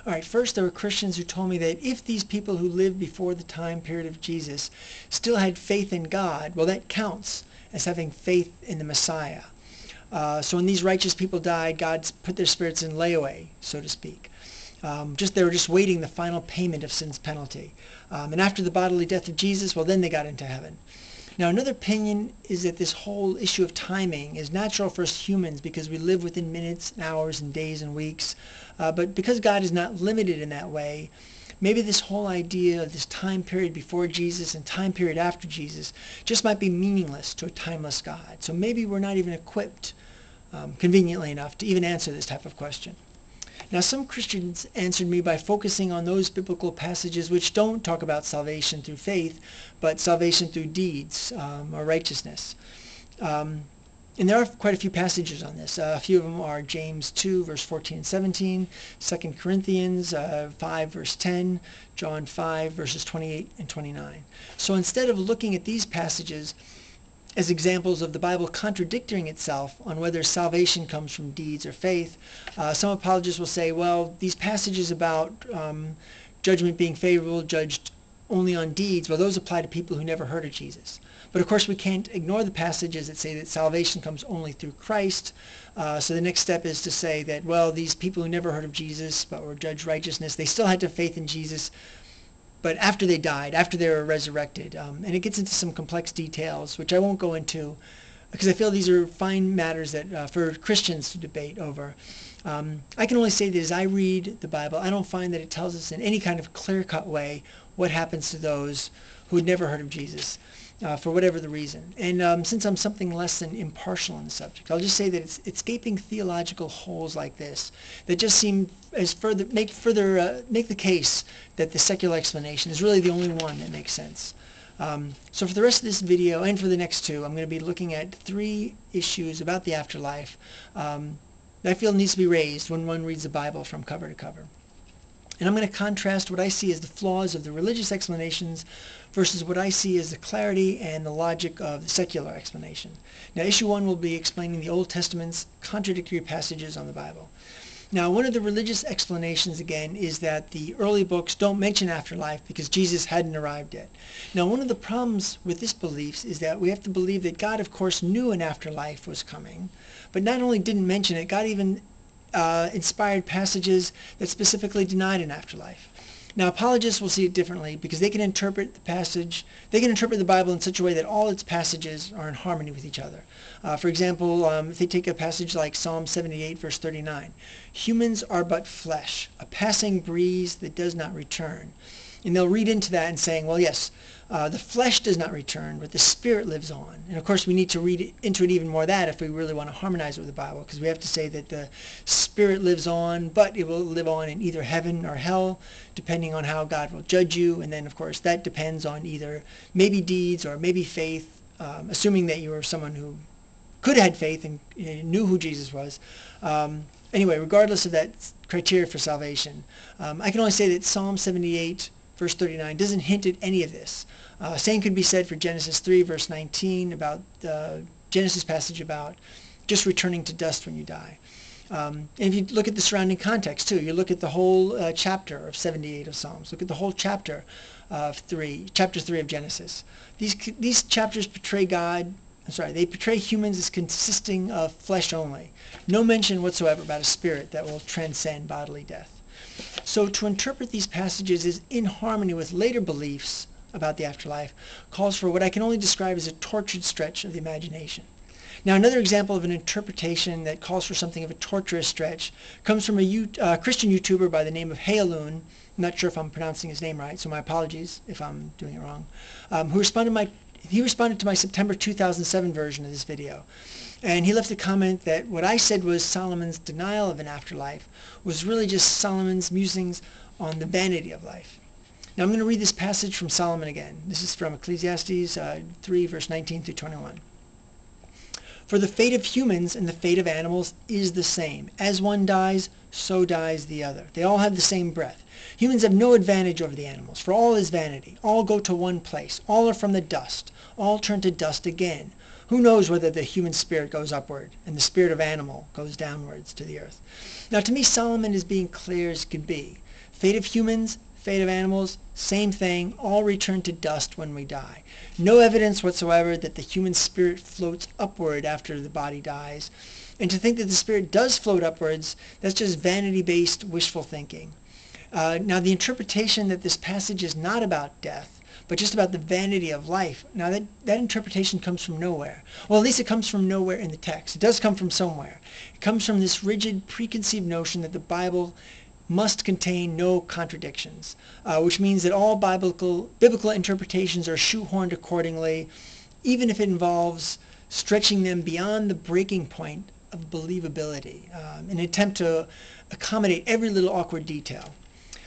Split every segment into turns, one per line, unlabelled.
All right, first there were Christians who told me that if these people who lived before the time period of Jesus still had faith in God, well, that counts as having faith in the Messiah. So when these righteous people died, God put their spirits in layaway, so to speak. They were just waiting the final payment of sin's penalty. And after the bodily death of Jesus, well, then they got into heaven. Now, another opinion is that this whole issue of timing is natural for us humans because we live within minutes, and hours, and days, and weeks. But because God is not limited in that way, maybe this whole idea of this time period before Jesus and time period after Jesus just might be meaningless to a timeless God. So maybe we're not even equipped, conveniently enough, to even answer this type of question. Now, some Christians answered me by focusing on those biblical passages which don't talk about salvation through faith, but salvation through deeds or righteousness. And there are quite a few passages on this. A few of them are James 2, verse 14 and 17, 2 Corinthians 5, verse 10, John 5, verses 28 and 29. So instead of looking at these passages as examples of the Bible contradicting itself on whether salvation comes from deeds or faith, some apologists will say, well, these passages about judgment being favorable, judged only on deeds, well, those apply to people who never heard of Jesus. But of course, we can't ignore the passages that say that salvation comes only through Christ. So the next step is to say that, well, these people who never heard of Jesus but were judged righteousness, they still had to have faith in Jesus, but after they died, after they were resurrected. And it gets into some complex details, which I won't go into, because I feel these are fine matters that for Christians to debate over. I can only say that as I read the Bible, I don't find that it tells us in any kind of clear-cut way what happens to those who had never heard of Jesus, for whatever the reason. And since I'm something less than impartial on the subject, I'll just say that it's gaping theological holes like this that just seem as make the case that the secular explanation is really the only one that makes sense. So for the rest of this video and for the next two, I'm going to be looking at 3 issues about the afterlife that I feel needs to be raised when one reads the Bible from cover to cover. And I'm going to contrast what I see as the flaws of the religious explanations versus what I see as the clarity and the logic of the secular explanation. Now, issue 1 will be explaining the Old Testament's contradictory passages on the Bible. Now, one of the religious explanations, again, is that the early books don't mention afterlife because Jesus hadn't arrived yet. Now, one of the problems with this belief is that we have to believe that God, of course, knew an afterlife was coming, but not only didn't mention it, God even inspired passages that specifically denied an afterlife. Now, apologists will see it differently because they can interpret the Bible in such a way that all its passages are in harmony with each other. For example, if they take a passage like Psalm 78, verse 39, humans are but flesh, a passing breeze that does not return. And they'll read into that and saying, well, yes, the flesh does not return, but the spirit lives on. And of course, we need to read into it even more that if we really want to harmonize it with the Bible, because we have to say that the spirit lives on, but it will live on in either heaven or hell, depending on how God will judge you. And then, of course, that depends on either maybe deeds or maybe faith, assuming that you were someone who could have had faith and knew who Jesus was. Anyway, regardless of that criteria for salvation, I can only say that Psalm 78, verse 39 doesn't hint at any of this. Same could be said for Genesis 3, verse 19, about the Genesis passage about just returning to dust when you die. And if you look at the surrounding context, too, you look at the whole chapter of 78 of Psalms. Look at the whole chapter of chapter 3 of Genesis. These chapters portray they portray humans as consisting of flesh only. No mention whatsoever about a spirit that will transcend bodily death. So to interpret these passages as in harmony with later beliefs about the afterlife calls for what I can only describe as a tortured stretch of the imagination. Now, another example of an interpretation that calls for something of a torturous stretch comes from a Christian YouTuber by the name of Healoon. I'm not sure if I'm pronouncing his name right, so my apologies if I'm doing it wrong. He responded to my September 2007 version of this video. And he left a comment that what I said was Solomon's denial of an afterlife was really just Solomon's musings on the vanity of life. Now I'm going to read this passage from Solomon again. This is from Ecclesiastes 3, verse 19 through 21. For the fate of humans and the fate of animals is the same. As one dies, so dies the other. They all have the same breath. Humans have no advantage over the animals, for all is vanity. All go to one place. All are from the dust. All turn to dust again. who knows whether the human spirit goes upward and the spirit of animal goes downwards to the earth. Now, to me, Solomon is being clear as could be. Fate of humans, fate of animals, same thing, all return to dust when we die. No evidence whatsoever that the human spirit floats upward after the body dies. And to think that the spirit does float upwards, that's just vanity-based wishful thinking. Now, the interpretation that this passage is not about death, but just about the vanity of life, now that interpretation comes from nowhere. Well, at least it comes from nowhere in the text. It does come from somewhere. It comes from this rigid, preconceived notion that the Bible must contain no contradictions, which means that all biblical interpretations are shoehorned accordingly, even if it involves stretching them beyond the breaking point of believability, in an attempt to accommodate every little awkward detail.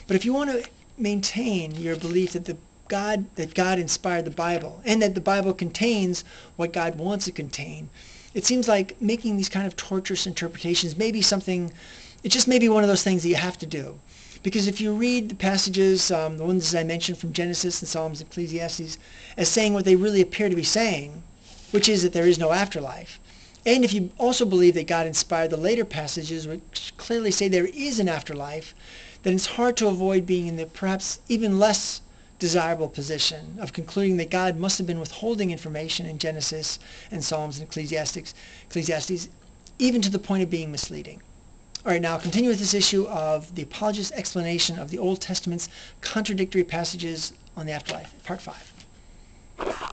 But if you want to maintain your belief that God inspired the Bible and that the Bible contains what God wants it to contain, it seems like making these kind of torturous interpretations may be something. It just may be one of those things that you have to do. Because if you read the passages, the ones I mentioned from Genesis and Psalms and Ecclesiastes, as saying what they really appear to be saying, which is that there is no afterlife, and if you also believe that God inspired the later passages which clearly say there is an afterlife, then it's hard to avoid being in the perhaps even less desirable position of concluding that God must have been withholding information in Genesis and Psalms and Ecclesiastes, even to the point of being misleading. All right, now I'll continue with this issue of the apologist's explanation of the Old Testament's contradictory passages on the afterlife, part 5.